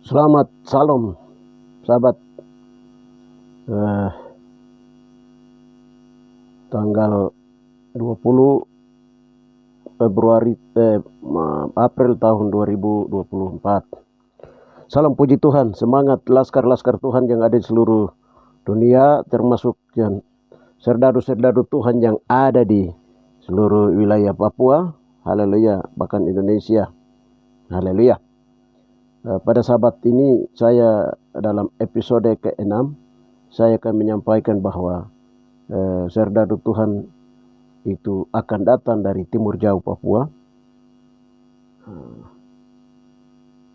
Selamat salam sahabat. eh, Tanggal 20 Februari April tahun 2024. Salam puji Tuhan, semangat laskar-laskar Tuhan yang ada di seluruh dunia, termasuk yang serdadu-serdadu Tuhan yang ada di seluruh wilayah Papua. Haleluya, bahkan Indonesia. Haleluya. Pada sahabat ini saya dalam episode ke-6 saya akan menyampaikan bahwa serdadu Tuhan itu akan datang dari timur jauh Papua,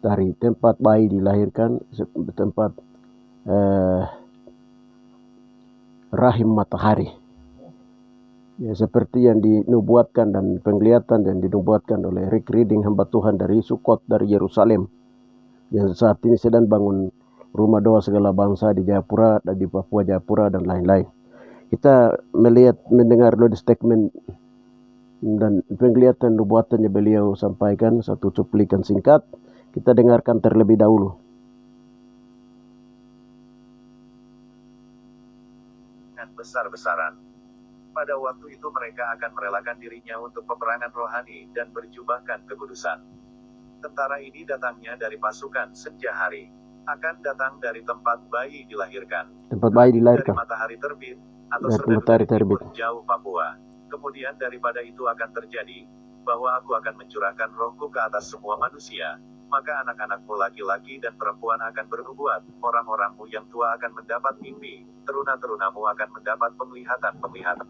dari tempat bayi dilahirkan, tempat rahim matahari. Ya, seperti yang dinubuatkan dan penglihatan yang dinubuatkan oleh Rick Reading, hamba Tuhan dari Sukot, dari Yerusalem, yang saat ini sedang bangun rumah doa segala bangsa di Jayapura dan di Papua Jayapura dan lain-lain. Kita mendengar dulu statement dan penglihatan nubuatannya beliau sampaikan, satu cuplikan singkat. Kita dengarkan terlebih dahulu. Besar-besaran. Pada waktu itu mereka akan merelakan dirinya untuk peperangan rohani dan berjubahkan kekudusan. Tentara ini datangnya dari pasukan senja hari. Akan datang dari tempat bayi dilahirkan. Tempat bayi dilahirkan. Dari matahari terbit atau matahari terbit jauh Papua. Kemudian daripada itu akan terjadi bahwa aku akan mencurahkan rohku ke atas semua manusia. Maka anak-anakmu laki-laki dan perempuan akan bernubuat, orang-orangmu yang tua akan mendapat mimpi, teruna-terunamu akan mendapat penglihatan-penglihatan.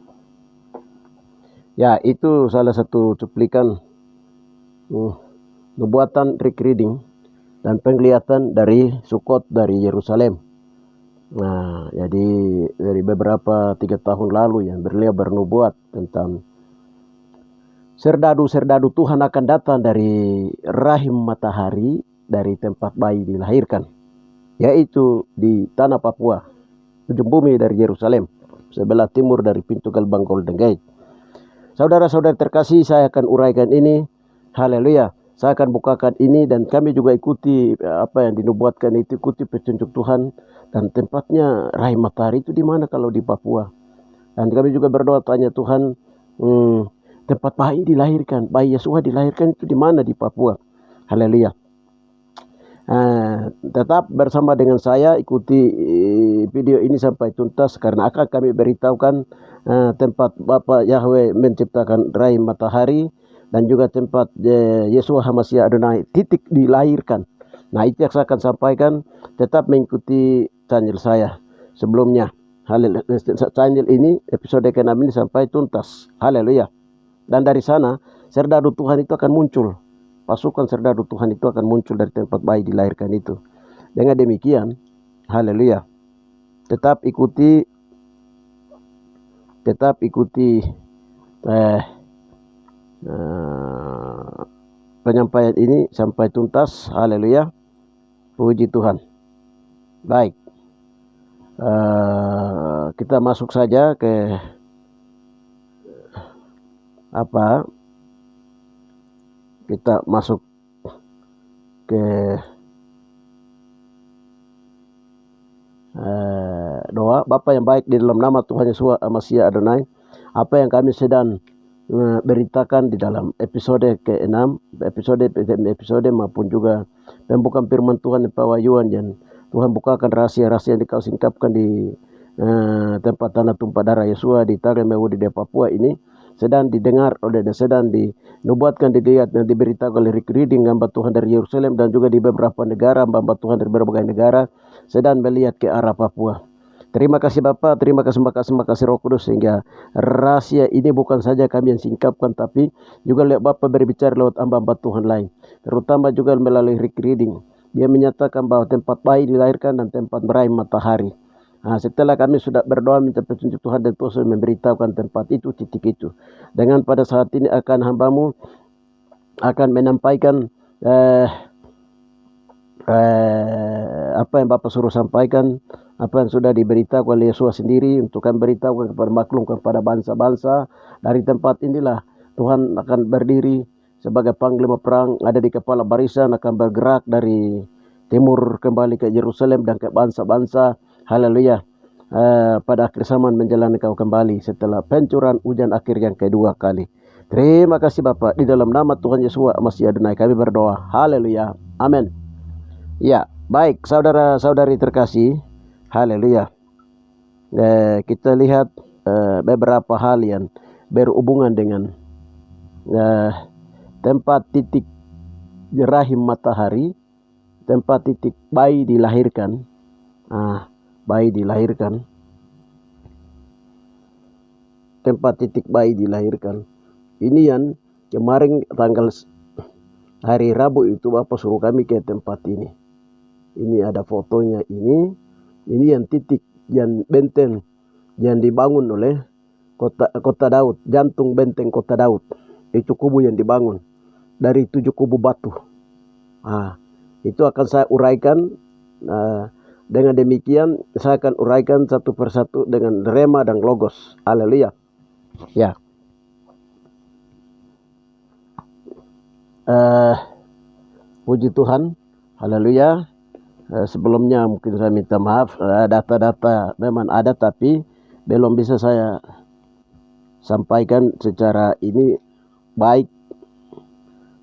Ya, itu salah satu cuplikan nubuatan Rick Reading dan penglihatan dari Sukot, dari Yerusalem. Nah, jadi dari beberapa 3 tahun lalu yang beliau bernubuat tentang serdadu-serdadu Tuhan akan datang dari rahim matahari, dari tempat bayi dilahirkan, yaitu di tanah Papua, ujung bumi dari Yerusalem, sebelah timur dari pintu gerbang Golden Gate. Saudara-saudara terkasih, saya akan uraikan ini. Haleluya. Saya akan bukakan ini dan kami juga ikuti apa yang dinubuatkan itu, ikuti petunjuk Tuhan. Dan tempatnya rahim matahari itu di mana kalau di Papua? Dan kami juga berdoa tanya Tuhan, tempat bayi dilahirkan, bayi Yesua dilahirkan itu di mana di Papua? Haleluya. Tetap bersama dengan saya, ikuti video ini sampai tuntas karena akan kami beritahukan tempat Bapa Yahweh menciptakan rahim matahari dan juga tempat Yesua HaMashiach Adonai titik dilahirkan. Nah, itu yang saya akan sampaikan. Tetap mengikuti channel saya sebelumnya. Channel ini episode ke-6 ini sampai tuntas. Haleluya. Dan dari sana serdadu Tuhan itu akan muncul. Pasukan serdadu Tuhan itu akan muncul dari tempat bayi dilahirkan itu. Dengan demikian, haleluya. Tetap ikuti penyampaian ini sampai tuntas. Haleluya. Puji Tuhan. Baik. Kita masuk saja ke kita masuk ke doa. Bapa yang baik, di dalam nama Tuhan Yesus HaMashiach Adonai, apa yang kami sedang beritakan di dalam episode ke-6, episode maupun juga pembukaan firman Tuhan, pewahyuan yang Tuhan bukakan rahasia-rahasia yang Kau singkapkan di tempat tanah tumpah darah Yesua di Taremewu di Papua ini, sedang didengar oleh dan sedang dinubuatkan, dilihat dan diberitakan oleh Rick Reading, hamba Tuhan dari Yerusalem, dan juga di beberapa negara, hamba Tuhan dari berbagai negara sedang melihat ke arah Papua. Terima kasih Bapa, terima kasih Roh Kudus, sehingga rahasia ini bukan saja kami yang singkapkan, tapi juga lewat Bapa berbicara lewat hamba-hamba Tuhan lain, terutama juga melalui Rick Reading. Dia menyatakan bahwa tempat bayi dilahirkan dan tempat meraih matahari. Nah, setelah kami sudah berdoa minta petunjuk Tuhan dan Tuhan memberitahukan tempat itu, titik itu. Dengan pada saat ini akan hambamu akan menyampaikan apa yang Bapak suruh sampaikan, apa yang sudah diberitakan oleh Yesus sendiri untuk kami beritahukan kepada maklum, kepada bangsa-bangsa. Dari tempat inilah Tuhan akan berdiri sebagai panglima perang, ada di kepala barisan, akan bergerak dari timur kembali ke Yerusalem dan ke bangsa-bangsa. Haleluya. Pada akhir zaman menjalani kau kembali setelah pencurahan hujan akhir yang kedua kali. Terima kasih Bapak, di dalam nama Tuhan Yesus Masih Adonai kami berdoa. Haleluya. Amin. Ya, baik saudara-saudari terkasih. Haleluya. Kita lihat beberapa hal yang berhubungan dengan tempat titik rahim matahari, tempat titik bayi dilahirkan. Bayi dilahirkan, tempat titik bayi dilahirkan. Ini yang kemarin tanggal hari Rabu itu Bapak suruh kami ke tempat ini. Ini ada fotonya ini yang titik yang benteng yang dibangun oleh kota Daud, jantung benteng kota Daud. Itu kubu yang dibangun dari 7 kubu batu. Itu akan saya uraikan. Dengan demikian saya akan uraikan satu persatu dengan rema dan logos. Haleluya. Ya. Puji Tuhan. Haleluya. Sebelumnya mungkin saya minta maaf, data-data memang ada tapi belum bisa saya sampaikan secara ini baik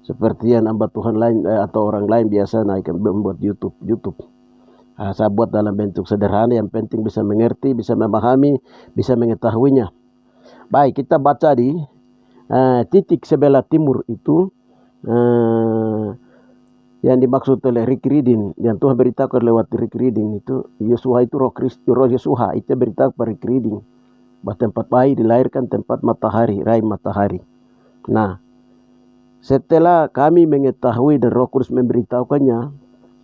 seperti yang hamba Tuhan lain atau orang lain biasa naikkan membuat YouTube. Saya buat dalam bentuk sederhana, yang penting bisa mengerti, bisa memahami, bisa mengetahuinya. Baik, kita baca di titik sebelah timur itu yang dimaksud oleh Rick Reading, yang Tuhan beritahukan lewat Rick Reading itu, Yesua itu roh Yesua itu beritahu Rick Reading bahwa tempat bayi dilahirkan tempat matahari, rahim matahari. Nah, setelah kami mengetahui dan Roh Kudus memberitahukannya,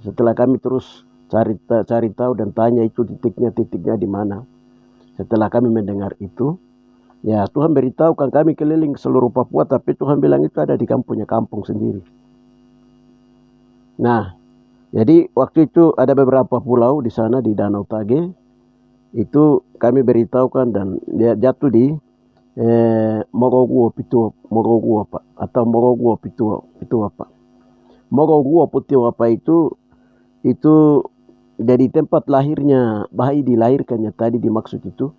setelah kami terus cari tahu dan tanya itu titiknya di mana. Setelah kami mendengar itu, ya Tuhan beritahukan kami keliling seluruh Papua, tapi Tuhan bilang itu ada di kampung sendiri. Nah, jadi waktu itu ada beberapa pulau di sana di Danau Tage. Itu kami beritahukan dan dia jatuh di Moroguo Pak, atau Moroguo Pituapa. Moroguo Pituapa itu jadi tempat lahirnya bayi dilahirkannya tadi dimaksud itu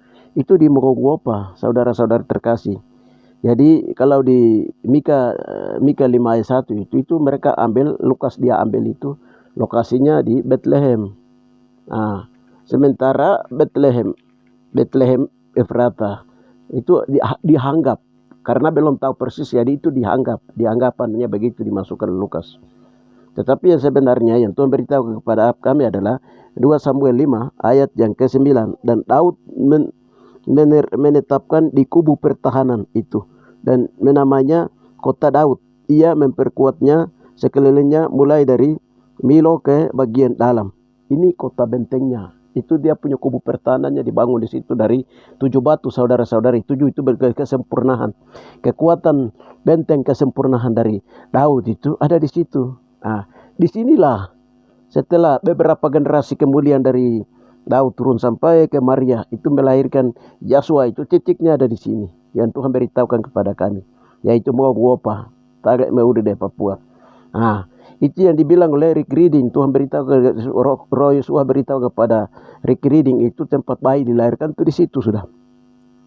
di Moroguo Pak, saudara-saudara terkasih. Jadi kalau di Mika 5 ayat 1 itu mereka ambil, Lukas dia ambil itu lokasinya di Bethlehem. Sementara Bethlehem Efrata itu dianggap, karena belum tahu persis, jadi itu dianggapannya begitu dimasukkan Lukas. Tetapi yang sebenarnya yang Tuhan beritahu kepada kami adalah 2 Samuel 5 ayat yang ke-9, dan Daud menetapkan di kubu pertahanan itu dan menamanya kota Daud. Ia memperkuatnya sekelilingnya mulai dari Milo ke bagian dalam. Ini kota bentengnya. Itu dia punya kubu pertahanannya dibangun di situ dari 7 batu, saudara-saudari. 7 itu kesempurnaan. Kekuatan benteng kesempurnaan dari Daud itu ada di situ. Disinilah setelah beberapa generasi kemudian dari Daud turun sampai ke Maria itu melahirkan Yesua. Itu titiknya ada di sini yang Tuhan beritahukan kepada kami, yaitu Moguopa, Tagak Meude Papua. Itu yang dibilang oleh Rick Reading. Tuhan beritahu, Roh Yesua beritahu kepada Rick Reading itu tempat bayi dilahirkan itu di situ sudah.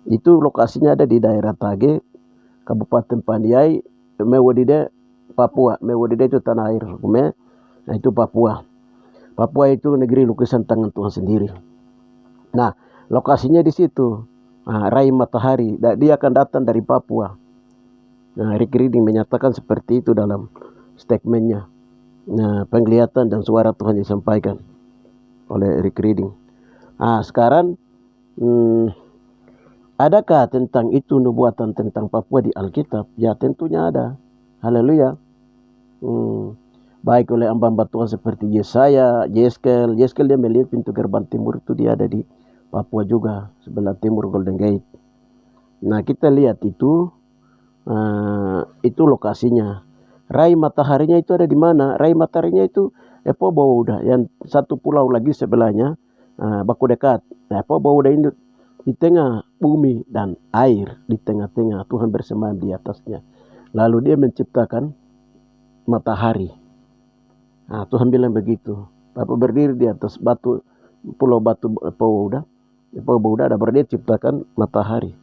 Itu lokasinya ada di daerah Tage, Kabupaten Paniai, Mewodide, Papua. Mewodide itu tanah air hukumnya. Nah itu Papua. Papua itu negeri lukisan tangan Tuhan sendiri. Nah lokasinya di situ. Rahim matahari. Dia akan datang dari Papua. Nah Rick Reading menyatakan seperti itu dalam statementnya. Nah penglihatan dan suara Tuhan disampaikan oleh Rick Reading. Sekarang adakah tentang itu nubuatan tentang Papua di Alkitab? Ya tentunya ada. Haleluya. Baik oleh hamba-hamba Tuhan seperti Yesaya, Yeskel dia melihat pintu gerbang timur itu dia ada di Papua juga, sebelah timur Golden Gate. Nah kita lihat itu lokasinya. Rai mataharinya itu ada di mana? Rai mataharinya itu Bauda, yang satu pulau lagi sebelahnya, baku dekat. Bauda ini di tengah bumi dan air, di tengah-tengah Tuhan bersemayam di atasnya. Lalu dia menciptakan matahari. Tuhan bilang begitu. Bapa berdiri di atas pulau Bouda. Pulau Bouda ada berdiri ciptakan matahari.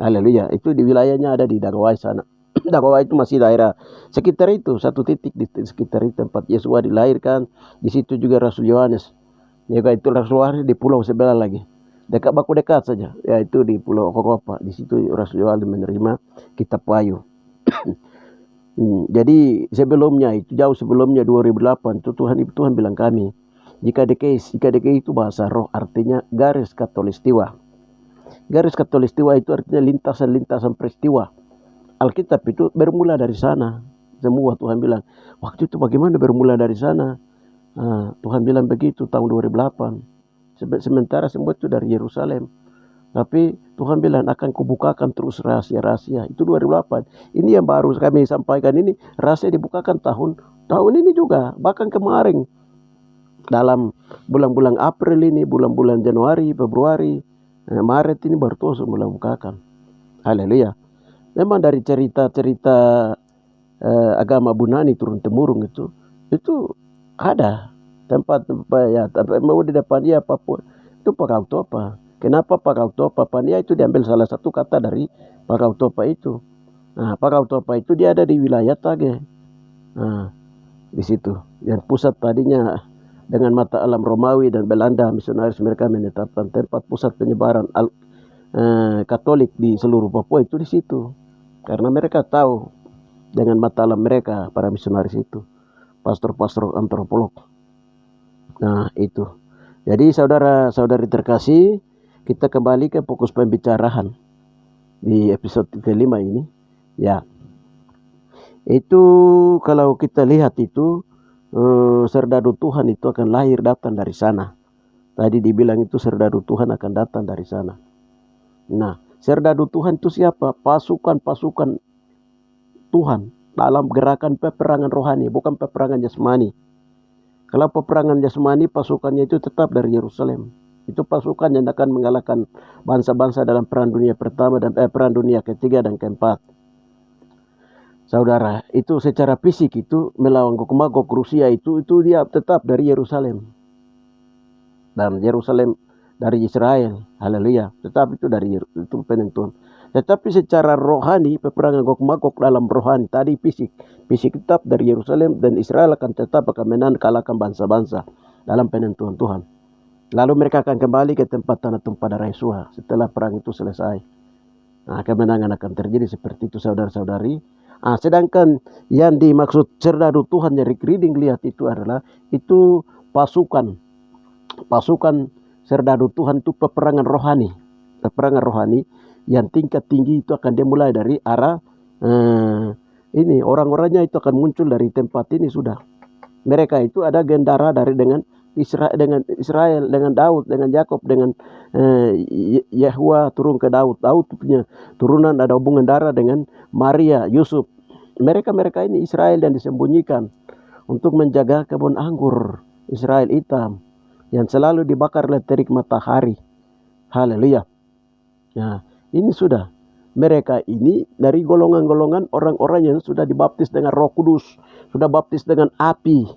Haleluya. Itu di wilayahnya ada di Dagawai sana. Dagawai itu masih daerah sekitar itu, satu titik di sekitar itu tempat Yesus dilahirkan. Di situ juga Rasul Yohanes. Juga itu Rasul Yohanes di pulau sebelah lagi. Dekat saja. Ya itu di Pulau Kokopa. Di situ Rasul Yohanes menerima kitab Wahyu. Jadi sebelumnya itu jauh sebelumnya 2008 itu Tuhan bilang kami, jika DKI itu bahasa roh artinya garis khatulistiwa. Garis khatulistiwa itu artinya lintasan-lintasan peristiwa. Alkitab itu bermula dari sana. Semua Tuhan bilang, waktu itu bagaimana bermula dari sana? Tuhan bilang begitu tahun 2008. Sementara semua itu dari Yerusalem. Tapi Tuhan bilang akan kubukakan terus rahasia-rahasia. Itu 2008. Ini yang baru kami sampaikan ini. Rahasia dibukakan tahun ini juga. Bahkan kemarin. Dalam bulan-bulan April ini, bulan-bulan Januari, Februari, Maret ini baru terus mulai bukakan. Haleluya. Memang dari cerita-cerita agama Bunani turun-temurun itu ada tempat ya. Tapi mau di depan dia apapun. Itu Pakautopa. Kenapa Pakautopa? Pania itu diambil salah satu kata dari Pakautopa itu. Pakautopa itu dia ada di wilayah Tage. Di situ. Yang pusat tadinya dengan mata alam Romawi dan Belanda, misionaris mereka menetapkan tempat pusat penyebaran Katolik di seluruh Papua itu di situ. Karena mereka tahu dengan mata alam mereka para misionaris itu, pastor-pastor antropolog. Nah itu. Jadi saudara-saudari terkasih, kita kembali ke fokus pembicaraan di episode kelima ini. Ya, itu kalau kita lihat itu serdadu Tuhan itu akan lahir datang dari sana. Tadi dibilang itu serdadu Tuhan akan datang dari sana. Nah, serdadu Tuhan itu siapa? Pasukan-pasukan Tuhan dalam gerakan peperangan rohani, bukan peperangan jasmani. Kalau peperangan jasmani, pasukannya itu tetap dari Yerusalem. Itu pasukan yang akan mengalahkan bangsa-bangsa dalam perang dunia pertama dan perang dunia ketiga dan keempat. Saudara, itu secara fisik itu melawan Gog-Magog Rusia itu dia tetap dari Yerusalem. Dan Yerusalem dari Israel. Haleluya. Tetap itu dari itu penentuan. Tetapi secara rohani peperangan Gog-Magog dalam rohani tadi fisik tetap dari Yerusalem dan Israel akan tetap akan menang kalahkan bangsa-bangsa dalam penentuan Tuhan. Lalu mereka akan kembali ke tempat tanah tumpah darah Yesus setelah perang itu selesai. Nah, kemenangan akan terjadi seperti itu saudara-saudari. Sedangkan yang dimaksud serdadu Tuhan yang reading lihat itu adalah itu pasukan serdadu Tuhan itu peperangan rohani yang tingkat tinggi itu akan dimulai dari arah ini orang-orangnya itu akan muncul dari tempat ini sudah. Mereka itu ada gendara dengan Israel, dengan Daud, dengan Yakub, dengan Yahwa turun ke Daud. Daud punya turunan ada hubungan darah dengan Maria, Yusuf. Mereka ini Israel yang disembunyikan untuk menjaga kebun anggur Israel hitam yang selalu dibakar oleh terik matahari. Haleluya. Nah, ini sudah. Mereka ini dari golongan-golongan orang-orang yang sudah dibaptis dengan Roh Kudus, sudah baptis dengan api,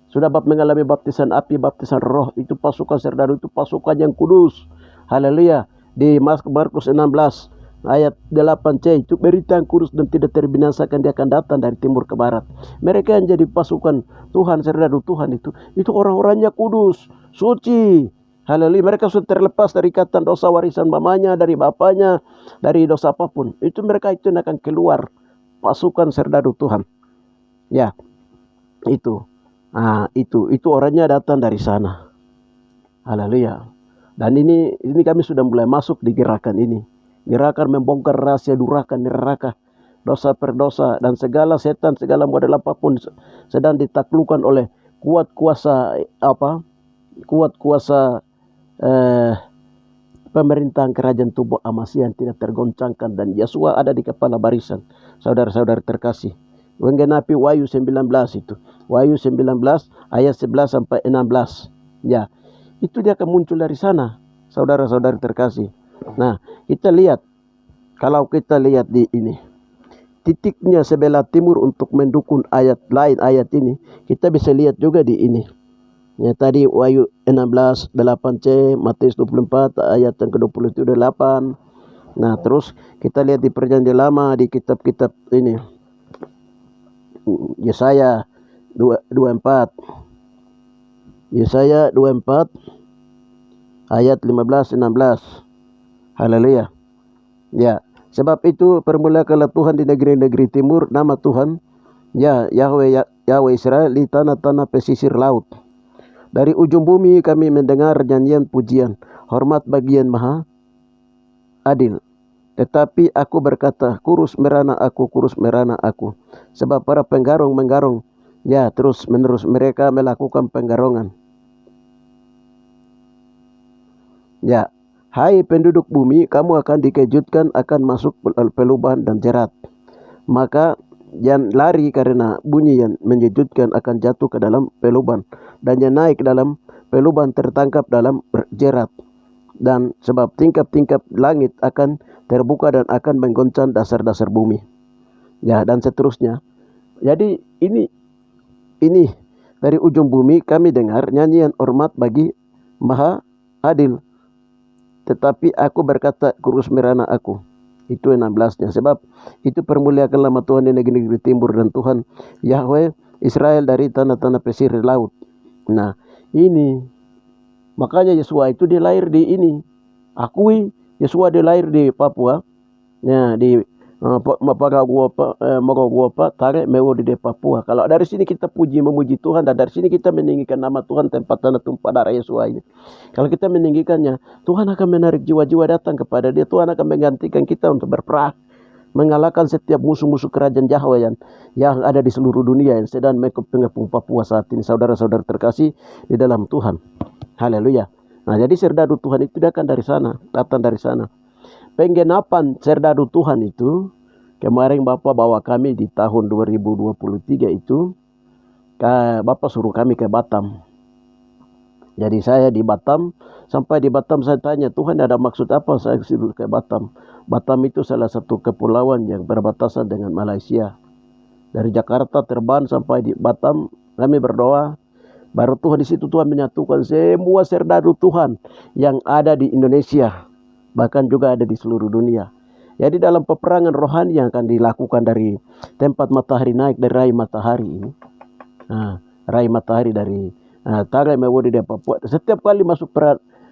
sudah mengalami baptisan api, baptisan roh. Itu pasukan serdadu, itu pasukan yang kudus. Haleluya. Di Markus 16 ayat 8c itu berita yang kudus dan tidak terbinasakan, dia akan datang dari timur ke barat. Mereka yang jadi pasukan Tuhan, serdadu Tuhan itu orang-orangnya kudus, suci. Haleluya. Mereka sudah terlepas dari ikatan dosa warisan mamanya, dari bapaknya, dari dosa apapun. Itu mereka itu yang akan keluar pasukan serdadu Tuhan. Ya, itu. Itu orangnya datang dari sana. Haleluya. Dan ini kami sudah mulai masuk di gerakan ini. Gerakan membongkar rahasia durhaka neraka, dosa per dosa, dan segala setan, segala model apapun sedang ditaklukkan oleh kuat kuasa pemerintahan kerajaan tubuh Amasya yang tidak tergoncangkan, dan Yesua ada di kepala barisan. Saudara-saudara terkasih, menggenapi Wahyu 19 itu. Wahyu 19 ayat 11 sampai 16. Ya, itu dia akan muncul dari sana, saudara-saudara terkasih. Nah, kita lihat, kalau kita lihat di ini, titiknya sebelah timur untuk mendukung ayat lain ayat ini, kita bisa lihat juga di ini. Ya tadi Wahyu 16 8c, Matius 24 ayat yang ke-28. Nah, terus kita lihat di Perjanjian Lama di kitab-kitab ini. Yesaya 24. Yesaya 24 ayat 15-16. Haleluya. Ya, sebab itu permulakanlah Tuhan di negeri-negeri timur, nama Tuhan ya Yahweh Israel di tanah-tanah pesisir laut. Dari ujung bumi kami mendengar nyanyian pujian, hormat bagi Yang Maha Adil. Tetapi aku berkata, kurus merana aku. Sebab para penggarong menggarong, ya terus menerus mereka melakukan penggarongan. Ya, hai penduduk bumi, kamu akan dikejutkan, akan masuk pelubahan dan jerat. Maka yang lari karena bunyi yang menyejutkan akan jatuh ke dalam peluban, dan yang naik dalam peluban tertangkap dalam jerat. Dan sebab tingkap-tingkap langit akan terbuka dan akan menggoncang dasar-dasar bumi. Ya, dan seterusnya. Jadi ini dari ujung bumi kami dengar nyanyian hormat bagi Maha Adil. Tetapi aku berkata, kurus merana aku. Itu 16-nya. Sebab itu permuliakanlah nama Tuhan di negeri-negeri timur, dan Tuhan Yahweh Israel dari tanah-tanah pesisir laut. Nah, ini makanya Yesua itu dia lahir di ini. Akui Yesua dia lahir di Papua. Ya, di Mogoguapa, Tare, Mewo di Papua. Kalau dari sini kita memuji Tuhan, dan dari sini kita meninggikan nama Tuhan, tempat tanah tumpah darah Yesua ini. Kalau kita meninggikannya, Tuhan akan menarik jiwa-jiwa datang kepada Dia. Tuhan akan menggantikan kita untuk berperang, mengalahkan setiap musuh-musuh kerajaan Yahweh yang ada di seluruh dunia yang sedang mengepung Papua saat ini. Saudara-saudara terkasih di dalam Tuhan. Haleluya. Nah, jadi serdadu Tuhan itu datang dari sana. Penggenapan serdadu Tuhan itu kemarin Bapak bawa kami di tahun 2023 itu, Bapak suruh kami ke Batam. Jadi saya di Batam, sampai di Batam saya tanya, Tuhan ada maksud apa saya suruh ke Batam? Batam itu salah satu kepulauan yang berbatasan dengan Malaysia. Dari Jakarta terbang sampai di Batam, kami berdoa. Baru Tuhan di situ Tuhan menyatukan semua serdadu Tuhan yang ada di Indonesia, bahkan juga ada di seluruh dunia. Jadi dalam peperangan rohani yang akan dilakukan dari tempat matahari naik dari rai matahari ini, rai matahari dari Tare Mewo di Papua. Setiap kali masuk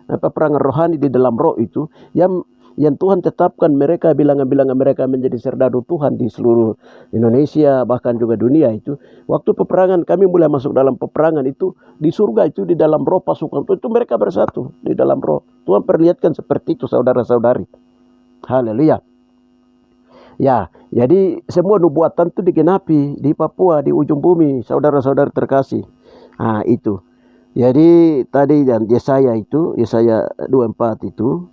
peperangan rohani di dalam roh itu, yang Tuhan tetapkan mereka, bilangan-bilangan mereka menjadi serdadu Tuhan di seluruh Indonesia, bahkan juga dunia itu. Waktu peperangan kami mulai masuk dalam peperangan itu, di surga itu, di dalam roh pasukan itu mereka bersatu di dalam roh. Tuhan perlihatkan seperti itu, saudara-saudari. Haleluya. Ya, jadi semua nubuatan itu digenapi di Papua, di ujung bumi, saudara-saudara terkasih. Itu. Jadi tadi dan Yesaya 24 itu,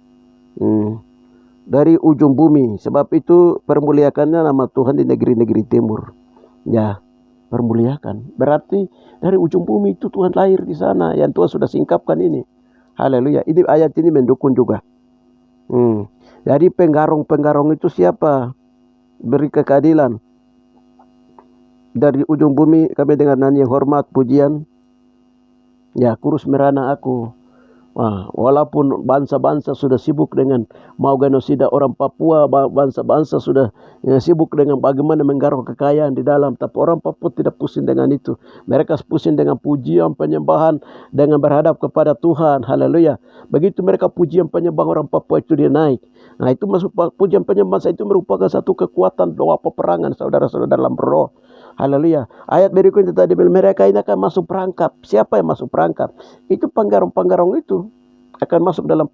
dari ujung bumi. Sebab itu permuliakannya nama Tuhan di negeri-negeri timur. Ya, permuliakan. Berarti dari ujung bumi itu Tuhan lahir di sana, yang Tuhan sudah singkapkan ini. Haleluya. Ini ayat ini mendukung juga. Jadi penggarong itu siapa? Beri keadilan. Dari ujung bumi kami dengar nyanyian hormat, pujian. Ya, kurus merana aku. Walaupun bangsa-bangsa sudah sibuk dengan mau genosida orang Papua, bangsa-bangsa sudah sibuk dengan bagaimana menggarong kekayaan di dalam, tapi orang Papua tidak pusing dengan itu. Mereka pusing dengan pujian, penyembahan, dengan berhadap kepada Tuhan. Haleluya. Begitu mereka pujian penyembahan orang Papua itu dia naik. Nah, itu masuk pujian penyembahan itu merupakan satu kekuatan doa peperangan, saudara-saudara dalam roh. Haleluya. Ayat berikutnya tadi mereka ini akan masuk perangkap. Siapa yang masuk perangkap? Itu penggarong-penggarong itu akan masuk dalam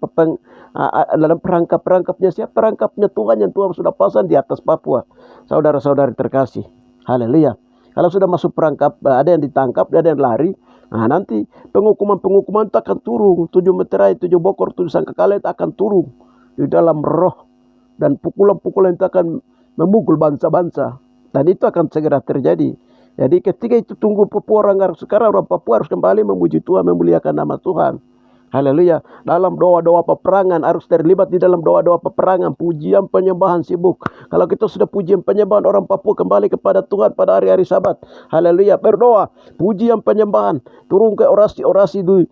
perangkap-perangkapnya. Siapa perangkapnya? Tuhan yang Tuhan sudah pasang di atas Papua. Saudara-saudari terkasih. Haleluya. Kalau sudah masuk perangkap, ada yang ditangkap, ada yang lari. Nanti penghukuman itu akan turun. 7 meterai, 7 bokor, 7 sangkakala itu akan turun di dalam roh. Dan pukulan-pukulan itu akan memukul bangsa-bangsa. Dan itu akan segera terjadi. Jadi ketika itu tunggu Papua, sekarang orang Papua harus kembali memuji Tuhan, memuliakan nama Tuhan. Haleluya. Dalam doa-doa peperangan, harus terlibat di dalam doa-doa peperangan, pujian penyembahan sibuk. Kalau kita sudah pujian penyembahan, orang Papua kembali kepada Tuhan pada hari-hari Sabat. Haleluya. Berdoa, pujian penyembahan, turun ke orasi-orasi di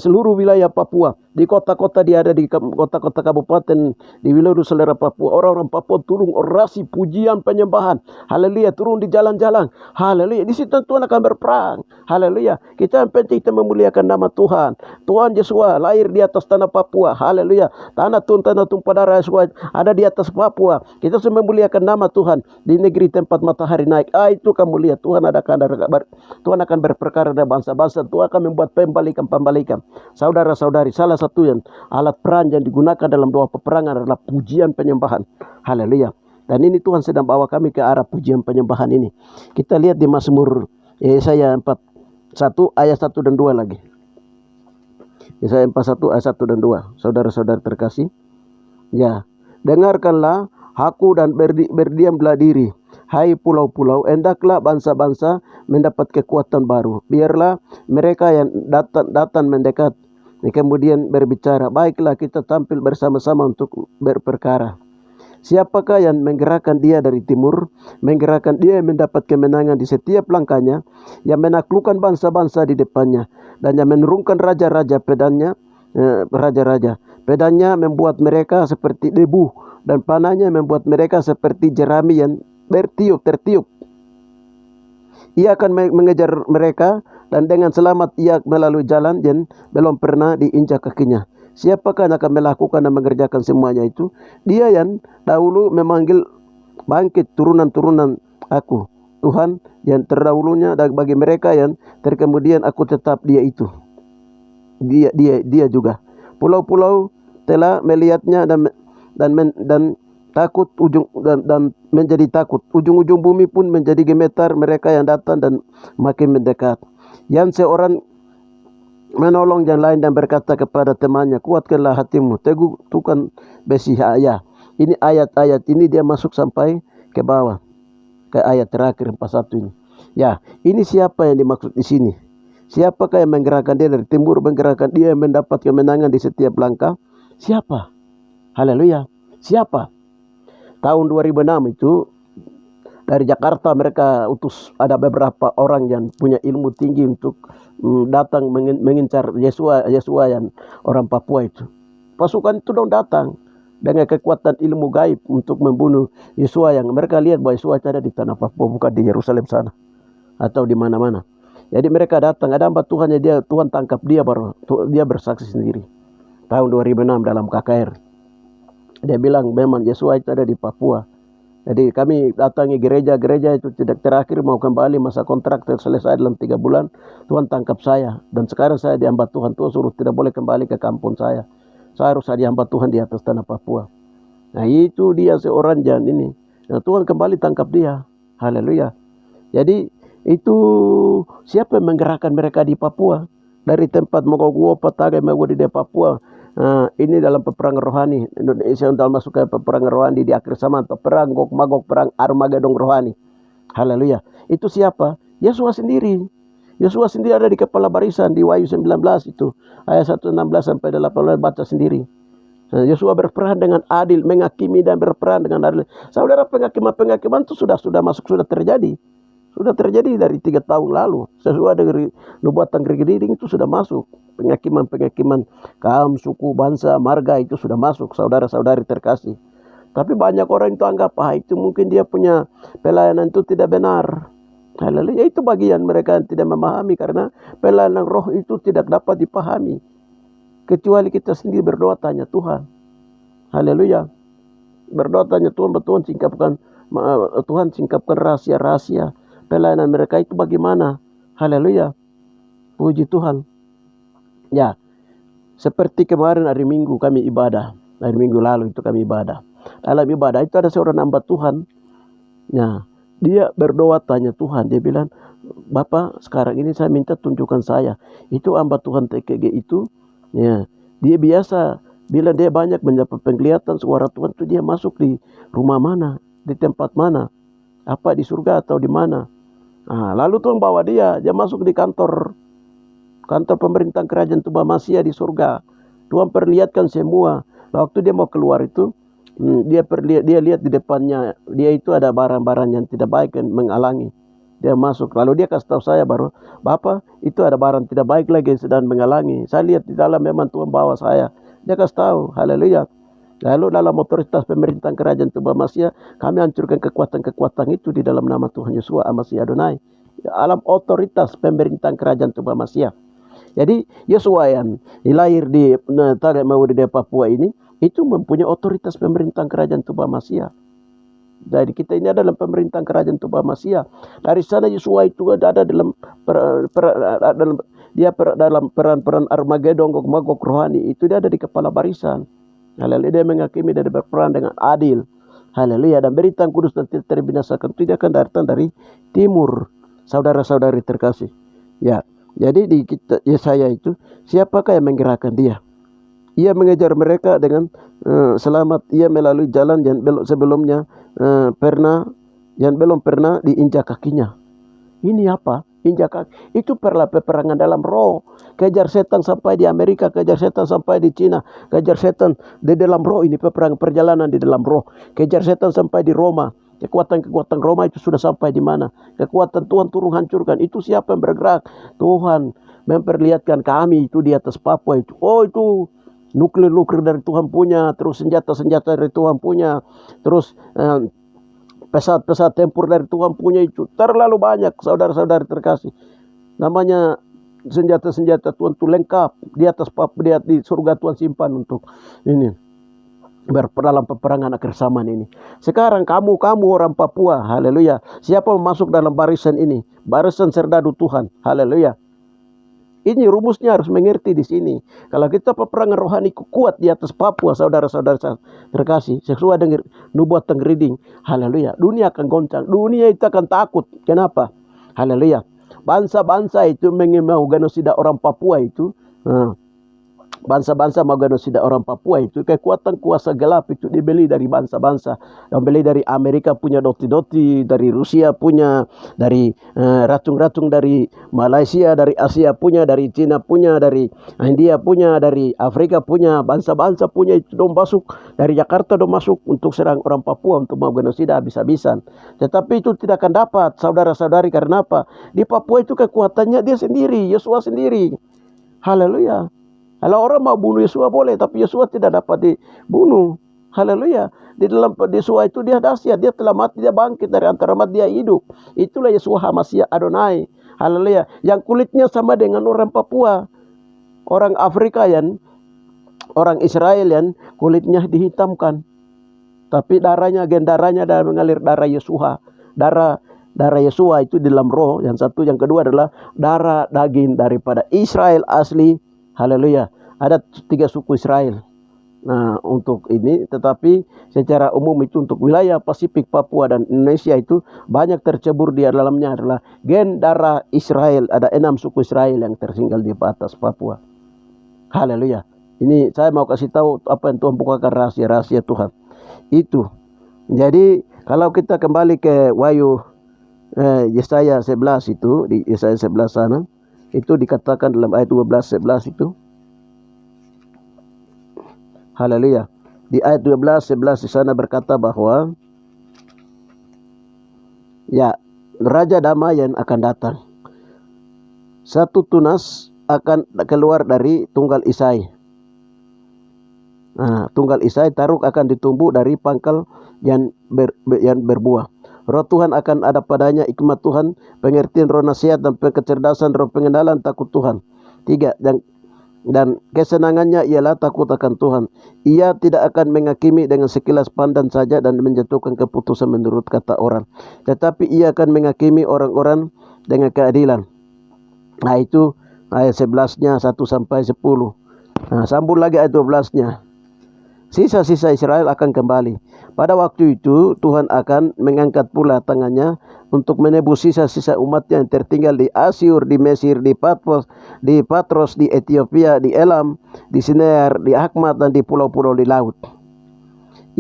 seluruh wilayah Papua. Di kota-kota dia ada, di kota-kota kabupaten di wilayah selera Papua. Orang-orang Papua turun orasi pujian penyembahan. Haleluya. Turun di jalan-jalan. Haleluya. Di situ Tuhan akan berperang. Haleluya. Kita yang penting kita memuliakan nama Tuhan. Tuhan Yesus lahir di atas tanah Papua. Haleluya. Tanah tumpah darah Yesus ada di atas Papua. Kita sudah memuliakan nama Tuhan di negeri tempat matahari naik. Itu kamu lihat Tuhan akan berperkara dengan bangsa-bangsa. Tuhan akan membuat pembalikan. Saudara-saudari, salah satu yang alat peran yang digunakan dalam doa peperangan adalah pujian penyembahan. Haleluya. Dan ini Tuhan sedang bawa kami ke arah pujian penyembahan ini. Kita lihat di Mazmur Yesaya 41 ayat 1 dan 2 lagi. Yesaya 41 ayat 1 dan 2. Saudara-saudara terkasih. Ya, dengarkanlah aku dan berdiamlah diri. Hai pulau-pulau, hendaklah bangsa-bangsa mendapat kekuatan baru. Biarlah mereka yang datang mendekat. Kemudian berbicara, baiklah kita tampil bersama-sama untuk berperkara. Siapakah yang menggerakkan dia dari timur, menggerakkan dia yang mendapat kemenangan di setiap langkahnya, yang menaklukkan bangsa-bangsa di depannya, dan yang menurunkan raja-raja pedangnya, pedangnya membuat mereka seperti debu, dan panahnya membuat mereka seperti jerami yang tertiup. Ia akan mengejar mereka, dan dengan selamat ia melalui jalan yang belum pernah diinjak kakinya. Siapakah yang akan melakukan dan mengerjakan semuanya itu? Dia yang dahulu memanggil bangkit turunan-turunan aku. Tuhan yang terdahulunya, dan bagi mereka yang terkemudian aku tetap dia itu. Dia juga. Pulau-pulau telah melihatnya dan takut dan menjadi takut. Ujung-ujung bumi pun menjadi gemetar mereka yang datang dan makin mendekat. Yang seorang menolong yang lain dan berkata kepada temannya, kuatkanlah hatimu, teguhkan besi ayah. Ini ayat-ayat ini dia masuk sampai ke bawah, ke ayat terakhir 41 ini. Ya, ini siapa yang dimaksud di sini? Siapakah yang menggerakkan dia dari timur, menggerakkan dia yang mendapat kemenangan di setiap langkah? Siapa? Haleluya. Siapa? Tahun 2006 itu dari Jakarta mereka utus ada beberapa orang yang punya ilmu tinggi untuk datang mengincar Yesua yang orang Papua itu. Pasukan itu dong datang dengan kekuatan ilmu gaib untuk membunuh Yesua yang mereka lihat bahwa Yesua ada di tanah Papua, bukan di Yerusalem sana atau di mana-mana. Jadi mereka datang, ada hamba Tuhan, Tuhan tangkap dia, baru dia bersaksi sendiri. Tahun 2006 dalam KKR. Dia bilang memang Yesua itu ada di Papua. Jadi kami datangi gereja itu tidak terakhir mau kembali, masa kontrak selesai dalam 3 bulan. Tuhan tangkap saya. Dan sekarang saya dihamba Tuhan. Tuhan suruh tidak boleh kembali ke kampung saya. Saya harus dihamba Tuhan di atas tanah Papua. Nah itu dia seorang jan ini. Nah Tuhan kembali tangkap dia. Haleluya. Jadi itu siapa yang menggerakkan mereka di Papua? Dari tempat Mogoguo, Patagai, Megodi di Papua. Ini dalam peperangan rohani. Indonesia dalam masuk ke peperangan rohani di akhir zaman. Perang Gog Magog, perang Armageddon rohani. Haleluya. Itu siapa? Yesua sendiri. Yesua sendiri ada di kepala barisan di Wahyu 19 itu. Ayat 1:16 sampai 18 baca sendiri. Yesua berperan dengan adil, menghakimi dan berperan dengan adil. Saudara, penghakiman itu sudah masuk, sudah terjadi. Sudah terjadi dari 3 tahun lalu. Sesuai dengan nubuatan Gereja itu sudah masuk. Penghakiman kaum, suku, bangsa, marga itu sudah masuk. Saudara-saudari terkasih. Tapi banyak orang itu anggap itu mungkin dia punya pelayanan itu tidak benar. Haleluya. Itu bagian mereka yang tidak memahami, karena pelayanan roh itu tidak dapat dipahami kecuali kita sendiri berdoa tanya Tuhan. Haleluya. Berdoa tanya Tuhan, Tuhan singkapkan rahasia-rahasia pelayanan mereka itu bagaimana. Haleluya. Puji Tuhan. Ya, seperti kemarin hari Minggu kami ibadah. Hari Minggu lalu itu kami ibadah. Dalam ibadah itu ada seorang hamba Tuhan. Nah, dia berdoa tanya Tuhan. Dia bilang, Bapak sekarang ini saya minta tunjukkan saya. Itu hamba Tuhan TKG itu. Ya, dia biasa bila dia banyak mendapat penglihatan suara Tuhan itu dia masuk di rumah mana, di tempat mana, apa di surga atau di mana. Lalu Tuhan bawa dia masuk di kantor kantor pemerintahan kerajaan Tuhan Masia di surga. Tuhan perlihatkan semua. Waktu dia mau keluar itu, dia lihat di depannya, dia itu ada barang-barang yang tidak baik yang menghalangi. Dia masuk, lalu dia kasih tahu saya baru, Bapak, itu ada barang tidak baik lagi yang sedang menghalangi. Saya lihat di dalam memang Tuhan bawa saya. Dia kasih tahu, haleluya. Lalu dalam otoritas pemerintahan kerajaan Tuhan Masia, kami hancurkan kekuatan-kekuatan itu di dalam nama Tuhan Yesus Masih Adonai. Dalam otoritas pemerintahan kerajaan Tuhan Masia. Jadi Yosua yang lahir di Papua ini, itu mempunyai otoritas pemerintahan kerajaan Tuhan Masia. Jadi kita ini adalah pemerintahan kerajaan Tuhan Masia. Dari sana Yosua itu ada dalam dalam peran-peran Armageddon, Gog rohani, itu dia ada di kepala barisan. Haleluya, dia menghakimi dan berperan dengan adil. Haleluya, dan berita kudus dan tidak terbinasakan itu dia akan datang dari timur. Saudara-saudari terkasih. Ya, jadi di kita Yesaya itu, siapakah yang menggerakkan dia? Ia mengejar mereka dengan selamat. Ia melalui jalan yang sebelumnya belum pernah diinjak kakinya. Ini apa? Injak kaki. Itu peperangan dalam roh. Kejar setan sampai di Amerika, kejar setan sampai di Cina, kejar setan di dalam roh. Ini peperangan perjalanan di dalam roh. Kejar setan sampai di Roma. Kekuatan-kekuatan Roma itu sudah sampai di mana? Kekuatan Tuhan turun hancurkan. Itu siapa yang bergerak? Tuhan memperlihatkan kami itu di atas Papua itu. Oh, itu nuklir dari Tuhan punya, terus senjata-senjata dari Tuhan punya, terus pesawat-pesawat tempur dari Tuhan punya itu terlalu banyak, saudara-saudara terkasih. Namanya senjata-senjata Tuhan itu lengkap di atas Papua, di surga Tuhan simpan untuk ini dalam peperangan akhir zaman ini. Sekarang kamu orang Papua, haleluya. Siapa masuk dalam barisan ini? Barisan serdadu Tuhan, haleluya. Ini rumusnya harus mengerti di sini. Kalau kita peperangan rohani kuat di atas Papua, saudara-saudara terkasih, sesuai dengan nubuatan reading, haleluya, dunia akan goncang, dunia itu akan takut. Kenapa? Haleluya. Bangsa-bangsa itu mau genosida orang Papua itu, bangsa-bangsa mau genosida orang Papua itu, kekuatan kuasa gelap itu dibeli dari bangsa-bangsa. Dibeli dari Amerika punya doti-doti, dari Rusia punya, dari racun-racun dari Malaysia, dari Asia punya, dari Cina punya, dari India punya, dari Afrika punya, bangsa-bangsa punya itu dong masuk, dari Jakarta dong masuk untuk serang orang Papua untuk mau genosida habis-habisan. Tetapi itu tidak akan dapat, saudara-saudari, karena apa? Di Papua itu kekuatannya dia sendiri, Yosua sendiri. Haleluya. Kalau orang mau bunuh Yosua boleh, tapi Yosua tidak dapat dibunuh. Haleluya. Di dalam Yosua itu dia dahsyat, dia telah mati, dia bangkit dari antara mati, dia hidup. Itulah Yeshua Masih Adonai. Haleluya. Yang kulitnya sama dengan orang Papua. Orang Afrika orang Israel kulitnya dihitamkan. Tapi darahnya mengalir darah Yeshua. Darah Yeshua itu di dalam roh. Yang satu, yang kedua adalah darah daging daripada Israel asli. Haleluya. Ada 3 suku Israel. Nah, untuk ini, tetapi secara umum itu untuk wilayah Pasifik, Papua dan Indonesia itu banyak tercebur di dalamnya adalah gen darah Israel. Ada 6 suku Israel yang tertinggal di atas Papua. Haleluya. Ini saya mau kasih tahu apa yang Tuhan bukakan, rahasia-rahasia Tuhan. Itu. Jadi kalau kita kembali ke Wahyu Yesaya 11 itu, di Yesaya 11 sana, itu dikatakan dalam ayat 12-11 itu. Haleluya. Di ayat 12-11 di sana berkata bahwa ya, Raja Damai yang akan datang. Satu tunas akan keluar dari tunggal Isai. Nah, tunggal Isai taruk akan ditumbuh dari pangkal yang berbuah. Roh Tuhan akan ada padanya, hikmat Tuhan, pengertian roh nasihat dan kecerdasan, roh pengenalan takut Tuhan. 3. Dan kesenangannya ialah takut akan Tuhan. Ia tidak akan menghakimi dengan sekilas pandang saja dan menjatuhkan keputusan menurut kata orang. Tetapi ia akan menghakimi orang-orang dengan keadilan. Nah, itu ayat 11-nya 1-10. Nah, sambung lagi ayat 12-nya. Sisa-sisa Israel akan kembali. Pada waktu itu Tuhan akan mengangkat pula tangannya untuk menebus sisa-sisa umatnya yang tertinggal di Asyur, di Mesir, di Patros, di Ethiopia, di Elam, di Sinear, di Hakmat dan di pulau-pulau di laut.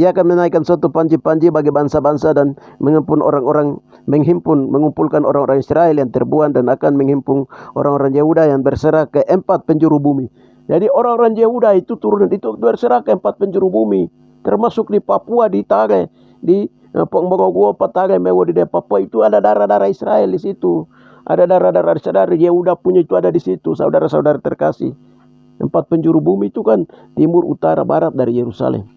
Ia akan menaikkan suatu panji-panji bagi bangsa-bangsa dan mengumpulkan orang-orang Israel yang terbuang dan akan menghimpun orang-orang Yehuda yang berserah ke 4 penjuru bumi. Jadi orang-orang Yehuda itu turun itu berserah ke 4 penjuru bumi, termasuk di Papua, di Tage, di Pongbongoguo, Patage, Mewo di Papua itu ada darah-darah Israel di situ. Ada darah-darah saudara Yehuda punya itu ada di situ, saudara-saudara terkasih. 4 penjuru bumi itu kan timur, utara, barat dari Yerusalem.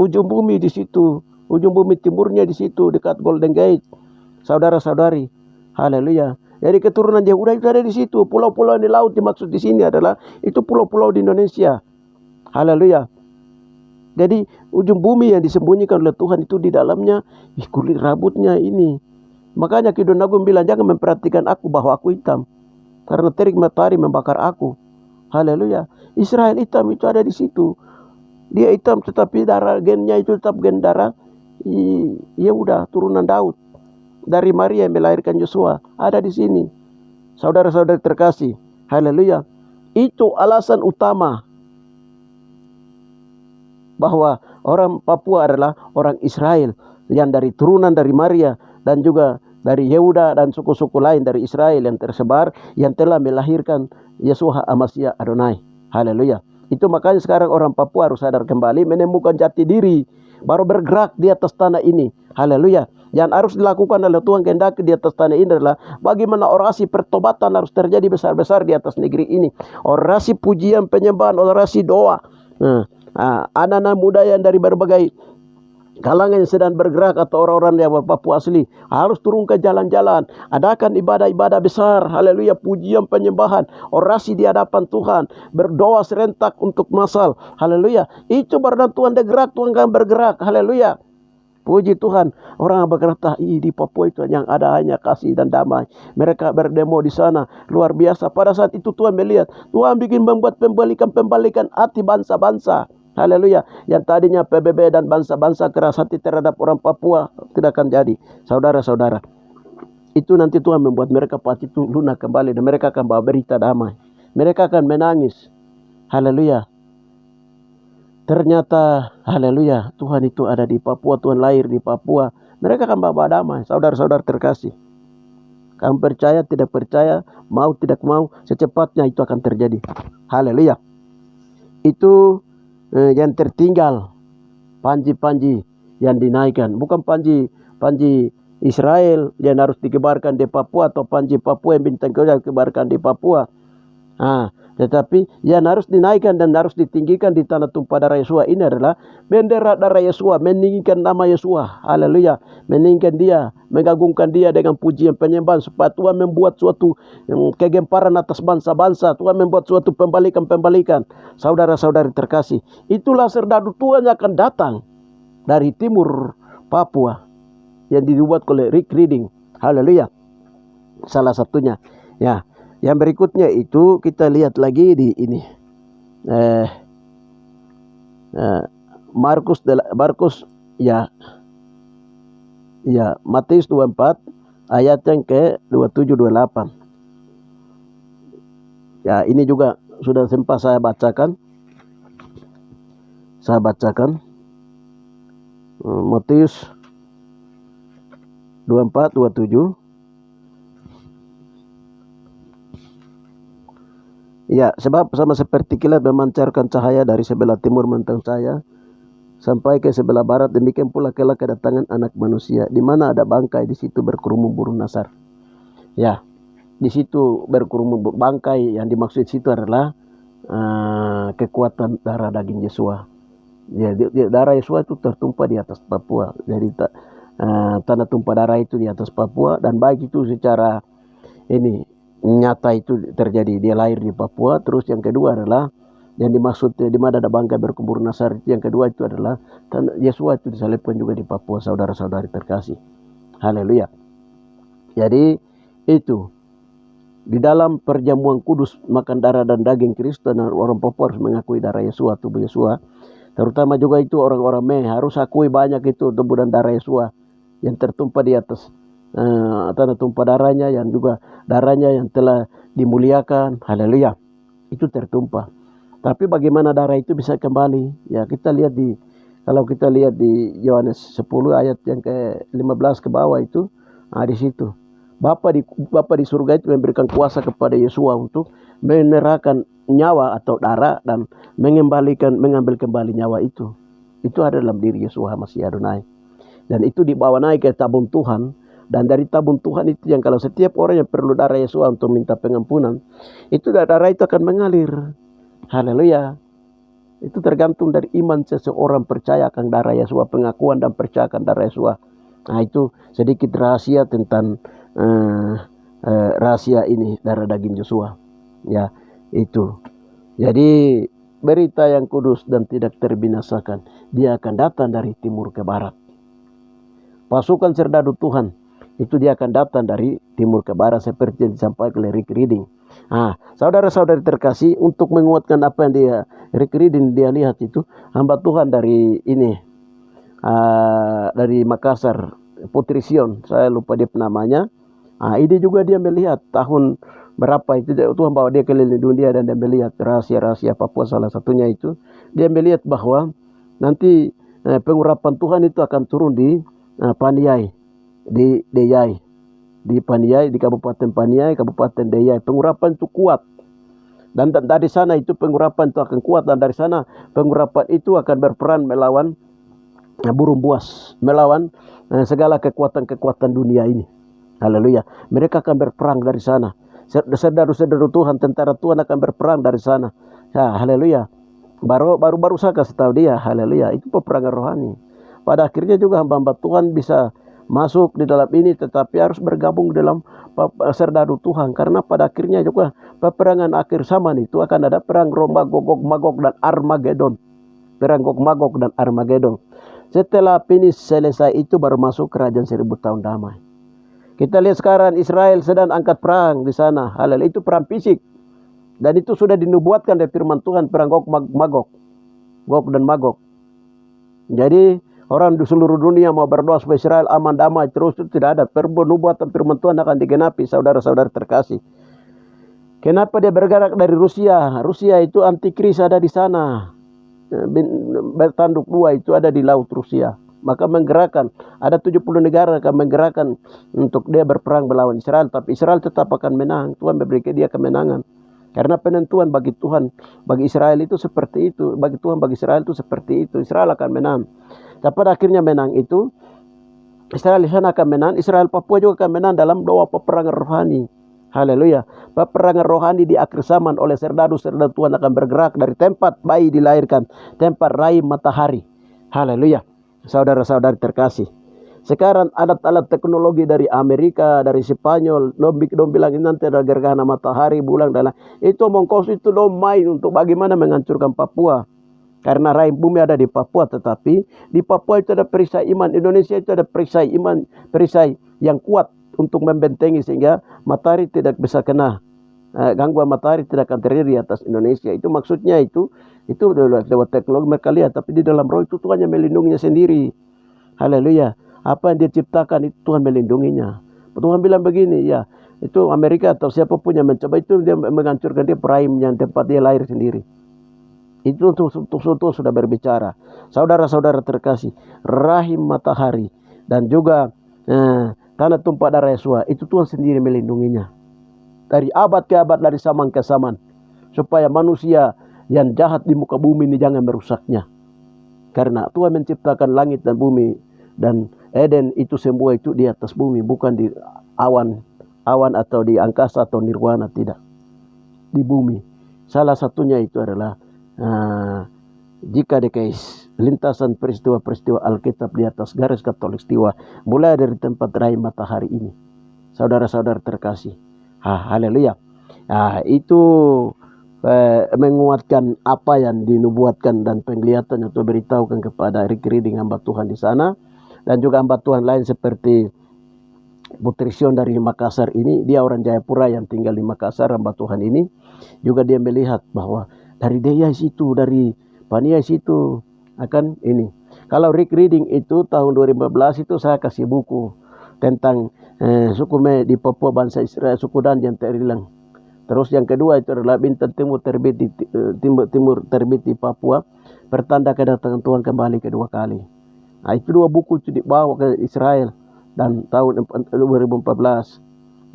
Ujung bumi di situ, ujung bumi timurnya di situ dekat Golden Gate, saudara-saudari. Haleluya. Jadi keturunan Yehuda itu ada di situ. Pulau-pulau di laut dimaksud di sini adalah itu pulau-pulau di Indonesia. Haleluya. Jadi ujung bumi yang disembunyikan oleh Tuhan itu di dalamnya kulit rambutnya ini. Makanya Kidon Agung bilang jangan memperhatikan aku bahwa aku hitam, karena terik matahari membakar aku. Haleluya. Israel hitam itu ada di situ. Dia hitam tetapi darah gennya itu tetap gen darah Yehuda, turunan Daud. Dari Maria yang melahirkan Yosua ada di sini. Saudara-saudara terkasih. Haleluya. Itu alasan utama bahwa orang Papua adalah orang Israel yang dari turunan dari Maria dan juga dari Yehuda dan suku-suku lain dari Israel yang tersebar yang telah melahirkan Yeshua Amasya Adonai. Haleluya. Itu makanya sekarang orang Papua harus sadar kembali, menemukan jati diri, baru bergerak di atas tanah ini. Haleluya. Yang harus dilakukan oleh Tuhan kehendaki di atas tanah ini adalah bagaimana orasi pertobatan harus terjadi besar-besar di atas negeri ini. Orasi pujian, penyembahan, orasi doa. Anak-anak muda yang dari berbagai kalangan yang sedang bergerak atau orang-orang yang Papua asli harus turun ke jalan-jalan, adakan ibadah-ibadah besar, haleluya, pujian, penyembahan, orasi di hadapan Tuhan, berdoa serentak untuk masal, haleluya. Itu baru Tuhan bergerak, Tuhan akan bergerak, haleluya. Puji Tuhan. Orang berkata di Papua itu yang ada hanya kasih dan damai. Mereka berdemo di sana luar biasa. Pada saat itu Tuhan melihat, Tuhan bikin membuat pembalikan hati bangsa-bangsa. Haleluya. Yang tadinya PBB dan bangsa-bangsa keras hati terhadap orang Papua tidak akan jadi. Saudara-saudara, itu nanti Tuhan membuat mereka pasti itu lunak kembali dan mereka akan bawa berita damai. Mereka akan menangis. Haleluya. Ternyata haleluya, Tuhan itu ada di Papua, Tuhan lahir di Papua. Mereka akan bawa damai. Saudara-saudara terkasih, kamu percaya tidak percaya, mau tidak mau, secepatnya itu akan terjadi. Haleluya. Itu yang tertinggal, panji-panji yang dinaikkan, bukan panji Israel yang harus dikebarkan di Papua atau panji Papua yang bintang kedua dikebarkan di Papua. Tetapi yang harus dinaikkan dan harus ditinggikan di tanah tumpah darah Yesua ini adalah bendera darah Yesua, meninggikan nama Yesua. Haleluya. Meninggikan dia, mengagungkan dia dengan pujian penyembahan supaya Tuhan membuat suatu kegemparan atas bangsa-bangsa. Tuhan membuat suatu pembalikan. Saudara-saudari terkasih, itulah serdadu Tuhan yang akan datang dari timur Papua yang dibuat oleh Rick Reading. Haleluya. Salah satunya. Ya. Yang berikutnya itu kita lihat lagi di ini. Markus ya Matius 24 ayat yang ke 27 28. Ya, ini juga sudah sempat saya bacakan. Matius 24 27. Ya, sebab sama seperti kilat memancarkan cahaya dari sebelah timur mentang cahaya sampai ke sebelah barat, demikian pula kelak kedatangan Anak Manusia. Di mana ada bangkai, di situ berkerumun burung nasar. Ya, di situ berkerumun bangkai, yang dimaksud situ adalah kekuatan darah daging Yesua. Ya, darah Yesua itu tertumpah di atas Papua. Jadi tanah tumpah darah itu di atas Papua, dan baik itu secara ini nyata itu terjadi, dia lahir di Papua. Terus yang kedua adalah yang dimaksud di mana ada bangkai berkubur nasar, yang kedua itu adalah Yesua itu disalibkan juga di Papua, saudara-saudari terkasih. Haleluya. Jadi itu di dalam perjamuan kudus makan darah dan daging Kristus, dan orang Papua harus mengakui darah Yesua, tubuh Yesua. Terutama juga itu orang-orang Mei harus akui banyak itu tubuh dan darah Yesua yang tertumpah di atas tanah tumpah darahnya, yang juga darahnya yang telah dimuliakan. Haleluya. Itu tertumpah. Tapi bagaimana darah itu bisa kembali? Ya, kita lihat di Kalau kita lihat di Yohanes 10 ayat yang ke-15 ke bawah itu, di situ. Bapa di surga itu memberikan kuasa kepada Yesua untuk menyerahkan nyawa atau darah dan mengambil kembali nyawa itu. Itu ada dalam diri Yesua Masih Adonai. Dan itu dibawa naik ke tabung Tuhan. Dan dari tabung Tuhan itu yang kalau setiap orang yang perlu darah Yesua untuk minta pengampunan, itu darah itu akan mengalir. Haleluya. Itu tergantung dari iman seseorang percaya akan darah Yesua, pengakuan dan percaya akan darah Yesua. Itu sedikit rahasia tentang rahasia ini, darah daging Yesua. Ya, itu. Jadi berita yang kudus dan tidak terbinasakan, dia akan datang dari timur ke barat. Pasukan serdadu Tuhan, itu dia akan datang dari timur ke barat seperti yang disampaikan oleh Rick Reading. Saudara-saudari terkasih, untuk menguatkan apa yang Rick Reading dia lihat itu, hamba Tuhan dari ini, dari Makassar, Putri Sion, saya lupa dia namanya. Ini juga dia melihat tahun berapa itu, Tuhan bawa dia keliling dunia dan dia melihat rahasia-rahasia Papua. Salah satunya itu, dia melihat bahwa nanti pengurapan Tuhan itu akan turun di Paniai, di Deyai. Di Paniai, di Kabupaten Paniai, Kabupaten Deyai. Pengurapan itu kuat. Dan dari sana itu pengurapan itu akan kuat. Dan dari sana pengurapan itu akan berperan melawan burung buas. Melawan segala kekuatan-kekuatan dunia ini. Haleluya. Mereka akan berperang dari sana. Saudara-saudara Tuhan, tentara Tuhan akan berperang dari sana. Haleluya. Baru saya kasih tahu dia. Haleluya. Itu peperangan rohani. Pada akhirnya juga hamba-hamba Tuhan bisa masuk di dalam ini, tetapi harus bergabung dalam serdadu Tuhan. Karena pada akhirnya juga peperangan akhir zaman itu akan ada perang Gog Magog dan Armageddon. Perang Gog Magog dan Armageddon. Setelah finish selesai itu baru masuk kerajaan 1000 tahun damai. Kita lihat sekarang Israel sedang angkat perang di sana. Haleluya, itu perang fisik. Dan itu sudah dinubuatkan dari firman Tuhan, perang Gog Magog. Gog dan Magog. Jadi orang di seluruh dunia mau berdoa supaya Israel aman damai terus, itu tidak ada. Nubuatan firman Tuhan akan digenapi, saudara-saudara terkasih. Kenapa dia bergerak dari Rusia? Rusia itu antikris ada di sana. Bertanduk dua itu ada di laut Rusia. Maka menggerakkan, ada 70 negara akan menggerakkan untuk dia berperang melawan Israel. Tapi Israel tetap akan menang. Tuhan memberikan dia kemenangan. Karena penentuan bagi Tuhan, bagi Israel itu seperti itu. Bagi Tuhan, bagi Israel itu seperti itu. Israel akan menang. Dan pada akhirnya menang itu, Israel di sana akan menang. Israel Papua juga akan menang dalam doa peperangan rohani. Haleluya. Peperangan rohani di akhir zaman oleh serdadu-serdadu Tuhan akan bergerak dari tempat bayi dilahirkan, tempat rahim matahari. Haleluya. Saudara-saudari terkasih. Sekarang alat-alat teknologi dari Amerika, dari Spanyol, dong bilang ini nanti ada gerhana matahari, bulan dan itu mongkos itu dong main untuk bagaimana menghancurkan Papua. Karena rahim bumi ada di Papua, tetapi di Papua itu ada perisai iman. Indonesia itu ada perisai iman, perisai yang kuat untuk membentengi sehingga matahari tidak bisa kena. Gangguan matahari tidak akan terjadi di atas Indonesia. Itu maksudnya itu lewat teknologi mereka lihat. Tapi di dalam roh itu Tuhan yang melindunginya sendiri. Haleluya. Apa yang dia ciptakan itu Tuhan melindunginya. Tuhan bilang begini, ya itu Amerika atau siapapun yang mencoba itu dia menghancurkan dia rahimnya, tempat dia lahir sendiri. Itu untuk sudah berbicara. Saudara-saudara terkasih, rahim matahari dan juga tanah tumpah darah Yesua, itu Tuhan sendiri melindunginya. Dari abad ke abad, dari zaman ke zaman. Supaya manusia yang jahat di muka bumi ini jangan merusaknya. Karena Tuhan menciptakan langit dan bumi. Dan Eden itu semua itu di atas bumi. Bukan di awan atau di angkasa atau nirwana, tidak. Di bumi. Salah satunya itu adalah jika dekais lintasan peristiwa-peristiwa Alkitab di atas garis khatulistiwa mulai dari tempat rahim matahari ini. Saudara-saudara terkasih. Haleluya. Itu menguatkan apa yang dinubuatkan dan penglihatan atau beritahukan kepada Rick Reading, hamba Tuhan di sana. Dan juga hamba Tuhan lain seperti Putri Sion dari Makassar ini. Dia orang Jayapura yang tinggal di Makassar, hamba Tuhan ini. Juga dia melihat bahwa dari Deyai situ, dari Paniai situ akan ini. Kalau Rick Reading itu tahun 2015 itu saya kasih buku tentang suku di Papua bangsa Israel, suku Dan yang terhilang. Terus yang kedua itu adalah bintang timur terbit di timur terbit di Papua, pertanda kedatangan Tuhan kembali kedua kali. Nah, itu dua buku itu dibawa ke Israel dan tahun 2014.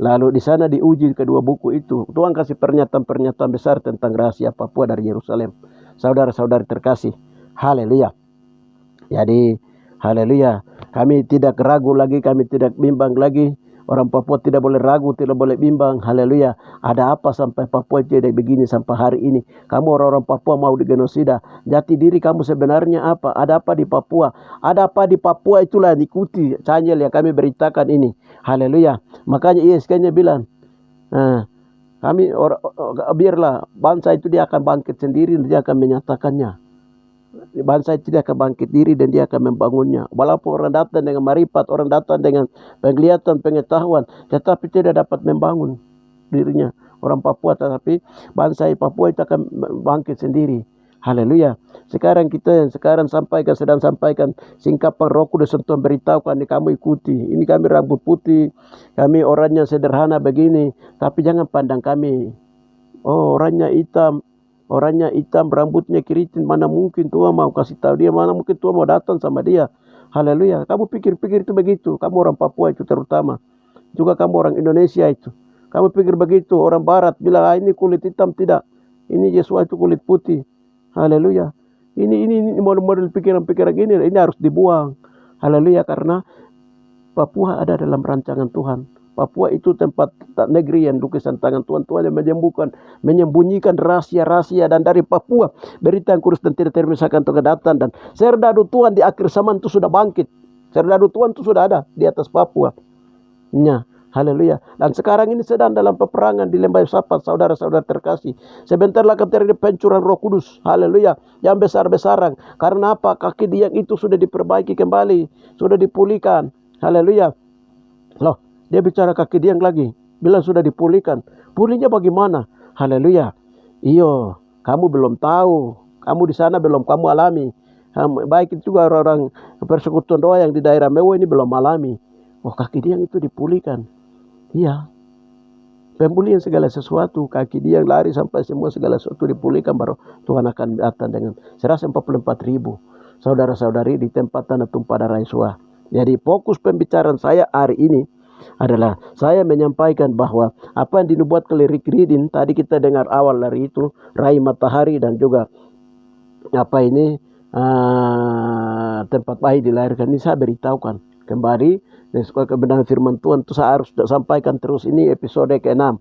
Lalu di sana diuji kedua buku itu. Tuhan kasih pernyataan-pernyataan besar tentang rahasia Papua dari Yerusalem. Saudara-saudari terkasih, haleluya. Jadi haleluya, kami tidak ragu lagi, kami tidak bimbang lagi. Orang Papua tidak boleh ragu, tidak boleh bimbang. Haleluya. Ada apa sampai Papua jadi begini sampai hari ini? Kamu orang-orang Papua mau digenosida. Jati diri kamu sebenarnya apa? Ada apa di Papua? Ada apa di Papua, itulah ikuti channel yang kami beritakan ini. Haleluya. Makanya ISK-nya bilang, kami biarlah bangsa itu dia akan bangkit sendiri, dia akan menyatakannya. Bangsa itu dia akan bangkit diri dan dia akan membangunnya. Walaupun orang datang dengan marifat, orang datang dengan penglihatan, pengetahuan, tetapi tidak dapat membangun dirinya orang Papua. Tetapi bangsa Papua itu akan bangkit sendiri. Haleluya. Sekarang kita yang sekarang sedang sampaikan singkapan Roh Kudus Tuhan beritahukan, kamu ikuti. Ini kami rambut putih, kami orangnya sederhana begini, tapi jangan pandang kami, oh orangnya hitam, rambutnya keriting, mana mungkin Tuhan mau kasih tahu dia, mana mungkin Tuhan mau datang sama dia. Haleluya. Kamu pikir-pikir itu begitu. Kamu orang Papua itu terutama. Juga kamu orang Indonesia itu. Kamu pikir begitu. Orang Barat bilang, ini kulit hitam, tidak. Ini Yesus itu kulit putih. Haleluya. Ini model-model pikiran-pikiran gini, ini harus dibuang. Haleluya. Karena Papua ada dalam rancangan Tuhan. Papua itu tempat negeri yang lukisan tangan Tuhan. Tuhan yang menyembunyikan rahasia-rahasia, dan dari Papua berita yang kudus dan tidak terpisahkan itu datang, dan serdadu Tuhan di akhir zaman itu sudah bangkit. Serdadu Tuhan itu sudah ada di atas Papua. Haleluya. Dan sekarang ini sedang dalam peperangan di Lembah Yosafat, saudara-saudara terkasih. Sebentar lagi akan terjadi pencurahan Roh Kudus. Haleluya. Yang besar-besaran. Karena apa? Kaki dia itu sudah diperbaiki kembali, sudah dipulihkan. Haleluya. Loh, dia bicara kaki diang lagi. Bilang sudah dipulihkan. Pulihnya bagaimana? Haleluya. Iyo, kamu belum tahu. Kamu di sana belum kamu alami. Baik itu juga orang-orang persekutuan doa yang di daerah Mewo ini belum alami. Oh, kaki diang itu dipulihkan. Iya. Pemulihan segala sesuatu. Kaki diang lari sampai semua segala sesuatu dipulihkan. Baru Tuhan akan datang dengan 144.000 saudara-saudari di tempat tanah tumpah darah Yesus. Jadi fokus pembicaraan saya hari ini adalah saya menyampaikan bahwa apa yang dinubuat oleh Rick Ridin tadi kita dengar awal dari itu, rai matahari dan juga tempat bayi dilahirkan, ini saya beritahukan kembali dan sesuai kebenaran firman Tuhan itu saya harus sampaikan terus. Ini episode ke-6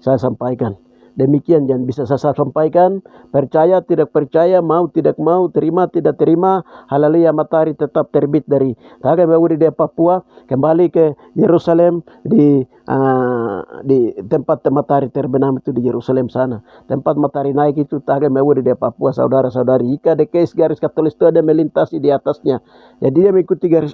saya sampaikan. Demikian yang bisa saya sampaikan. Percaya tidak percaya, mau tidak mau, terima tidak terima. Haleluya. Matahari tetap terbit dari Tagameudi di Papua kembali ke Yerusalem di tempat matahari terbenam itu di Yerusalem sana. Tempat matahari naik itu Tagameudi di Papua, saudara-saudari. Jika garis katulistiwa ada melintasi di atasnya, jadi dia mengikuti garis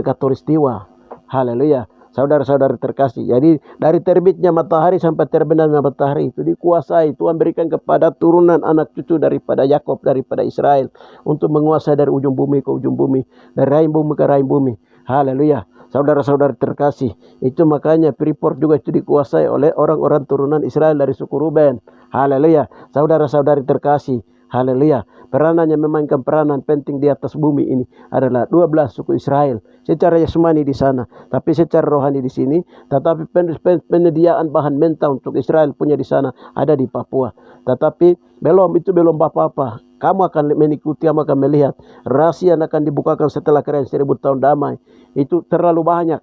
katulistiwa. Haleluya. Saudara-saudara terkasih. Jadi dari terbitnya matahari sampai terbenamnya matahari itu dikuasai. Tuhan berikan kepada turunan anak cucu daripada Yakob, daripada Israel, untuk menguasai dari ujung bumi ke ujung bumi, dari rahim bumi ke rahim bumi. Haleluya. Saudara-saudara terkasih. Itu makanya Freeport juga itu dikuasai oleh orang-orang turunan Israel dari suku Ruben. Haleluya. Saudara-saudari terkasih. Haleluya. Peranan yang memainkan peranan penting di atas bumi ini adalah 12 suku Israel. Secara jasmani di sana, tapi secara rohani di sini. Tetapi penyediaan bahan mentah untuk Israel punya di sana ada di Papua. Tetapi belum apa-apa. Kamu akan mengikuti, kamu akan melihat rahasia yang akan dibukakan setelah keren 1000 tahun damai. Itu terlalu banyak.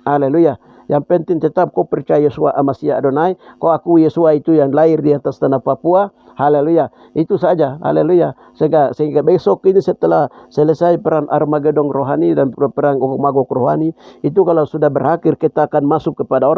Haleluya. Yang penting tetap kau percaya Yesua Masya Adonai. Kau akui Yesua itu yang lahir di atas tanah Papua. Haleluya. Itu saja. Haleluya. Sehingga besok ini setelah selesai perang Armageddon rohani dan perang Magog rohani, itu kalau sudah berakhir kita akan masuk kepada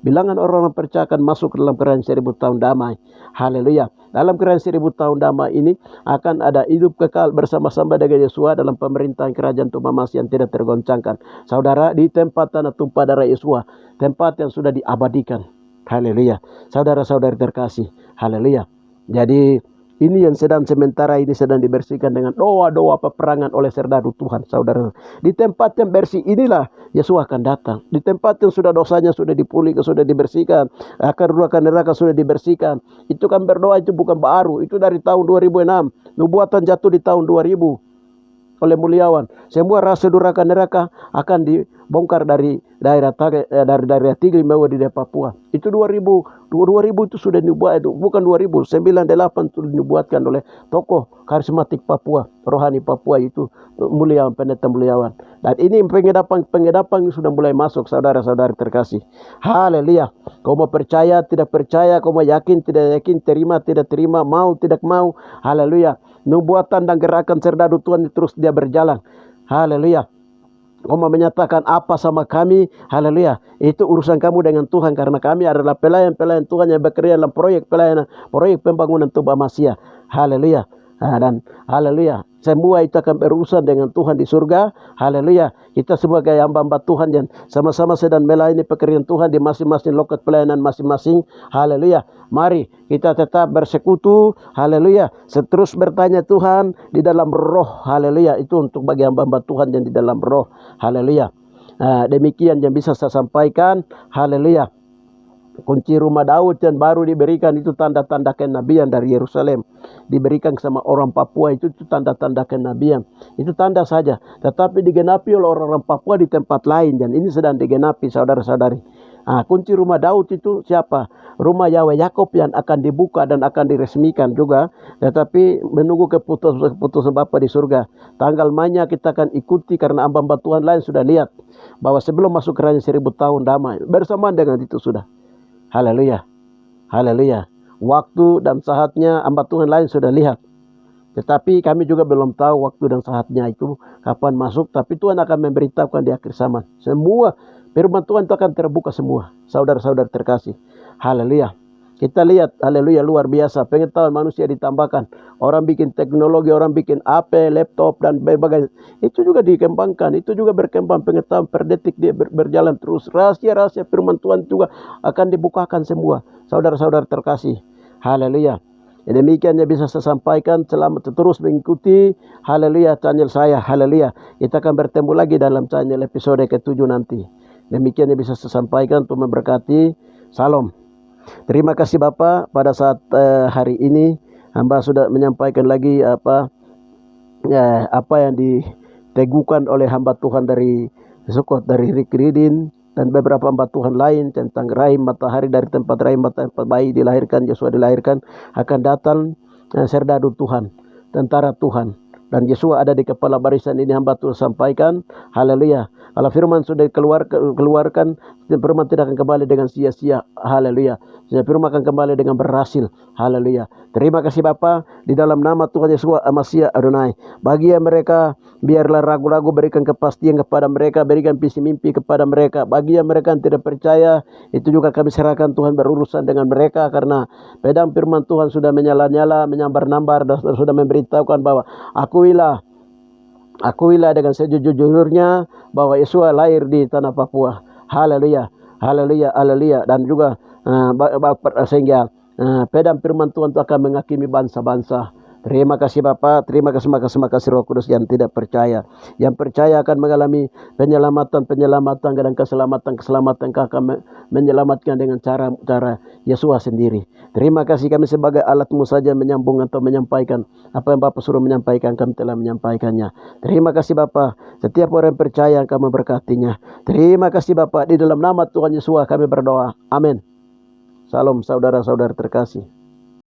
bilangan orang percaya akan masuk dalam kerajaan 1000 tahun damai. Haleluya. Dalam kerajaan 1000 tahun damai ini akan ada hidup kekal bersama-sama dengan Yesua dalam pemerintahan kerajaan Tuhan yang tidak tergoncangkan. Saudara, di tempat tanah tumpah darah Yesua, tempat yang sudah diabadikan. Haleluya. Saudara-saudari terkasih. Haleluya. Jadi Ini yang sedang sementara ini sedang dibersihkan dengan doa-doa peperangan oleh serdadu Tuhan, saudara. Di tempat yang bersih inilah Yesus akan datang. Di tempat yang sudah dosanya sudah dipulihkan, sudah dibersihkan, akar neraka sudah dibersihkan. Itu kan berdoa itu bukan baru, itu dari tahun 2006. Nubuatan jatuh di tahun 2000 oleh Mulyawan. Semua rasa durhaka neraka akan dibongkar dari daerah Tigri Mewa di daerah Papua. Itu 2000 itu sudah dibuat, bukan 2000, 98 itu dibuatkan oleh tokoh karismatik Papua, rohani Papua itu Mulyawan, Pendeta Mulyawan. Dan ini pengedapan sudah mulai masuk, saudara-saudara terkasih. Haleluya. Kau mau percaya, tidak percaya, kau mau yakin, tidak yakin, terima, tidak terima, mau, tidak mau. Haleluya. Nubuatan dan gerakan serdadu Tuhan terus dia berjalan. Haleluya. Kau mau menyatakan apa sama kami? Haleluya. Itu urusan kamu dengan Tuhan, karena kami adalah pelayan-pelayan Tuhan yang bekerja dalam proyek pelayanan, proyek pembangunan tubuh manusia. Haleluya. Dan haleluya, semua itu akan berurusan dengan Tuhan di surga. Haleluya. Kita sebagai hamba-hamba Tuhan yang sama-sama sedang melayani pekerjaan Tuhan di masing-masing loket pelayanan masing-masing. Haleluya. Mari kita tetap bersekutu. Haleluya. Terus bertanya Tuhan di dalam roh. Haleluya. Itu untuk bagi hamba-hamba Tuhan yang di dalam roh. Haleluya. Demikian yang bisa saya sampaikan. Haleluya. Kunci rumah Daud yang baru diberikan itu tanda-tanda kenabian dari Yerusalem. Diberikan sama orang Papua itu tanda-tanda kenabian. Itu tanda saja. Tetapi digenapi oleh orang-orang Papua di tempat lain. Dan ini sedang digenapi, saudara-saudari. Kunci rumah Daud itu siapa? Rumah Yahweh Yakob yang akan dibuka dan akan diresmikan juga. Tetapi menunggu keputusan Bapa di surga. Tanggal mainnya kita akan ikuti karena hamba-hamba Tuhan lain sudah lihat. Bahwa sebelum masuk kerajaan 1000 tahun damai. Bersamaan dengan itu sudah. Haleluya. Haleluya. Waktu dan saatnya hamba Tuhan lain sudah lihat. Tetapi kami juga belum tahu waktu dan saatnya itu kapan masuk. Tapi Tuhan akan memberitahukan di akhir zaman. Semua firman Tuhan itu akan terbuka semua. Saudara-saudara terkasih. Haleluya. Kita lihat, haleluya, luar biasa. Pengetahuan manusia ditambahkan. Orang bikin teknologi, orang bikin HP, laptop, dan berbagai. Itu juga dikembangkan. Itu juga berkembang pengetahuan per detik dia berjalan terus. Rahasia-rahasia firman Tuhan juga akan dibukakan semua. Saudara-saudara terkasih. Haleluya. Demikian yang bisa saya sampaikan. Selamat terus mengikuti. Haleluya, channel saya. Haleluya. Kita akan bertemu lagi dalam channel episode ke-7 nanti. Demikian yang bisa saya sampaikan untuk memberkati. Salam. Terima kasih Bapak, pada saat hari ini hamba sudah menyampaikan lagi apa yang diteguhkan oleh hamba Tuhan dari Sukot, dari Rick Ridin dan beberapa hamba Tuhan lain tentang rahim matahari, dari tempat rahim tempat bayi dilahirkan, Yesua dilahirkan, akan datang serdadu Tuhan, tentara Tuhan. Dan Yesua ada di kepala barisan ini hamba Tuhan sampaikan. Haleluya. Kalau firman sudah keluarkan, firman tidak akan kembali dengan sia-sia. Haleluya. Firman akan kembali dengan berhasil. Haleluya. Terima kasih Bapa, di dalam nama Tuhan Yesus Masya Adonai. Bagi mereka, biarlah ragu-ragu berikan kepastian kepada mereka, berikan visi mimpi kepada mereka. Bagi yang mereka yang tidak percaya, itu juga kami serahkan Tuhan berurusan dengan mereka, karena pedang firman Tuhan sudah menyala-nyala, menyambar-nambar, dan sudah memberitahukan bahwa akuilah dengan sejujurnya bahwa Yesus lahir di tanah Papua. Haleluya. Haleluya. Haleluya. Dan juga sehingga pedang firman Tuhan itu akan menghakimi bangsa-bangsa. Terima kasih Bapa, terima kasih Roh Kudus yang tidak percaya. Yang percaya akan mengalami penyelamatan dan keselamatan akan menyelamatkan dengan cara Yesus sendiri. Terima kasih, kami sebagai alatmu saja menyambung atau menyampaikan apa yang Bapak suruh menyampaikan, kami telah menyampaikannya. Terima kasih Bapa, setiap orang yang percaya kami berkatinya. Terima kasih Bapa, di dalam nama Tuhan Yesus kami berdoa. Amin. Salam saudara-saudara terkasih.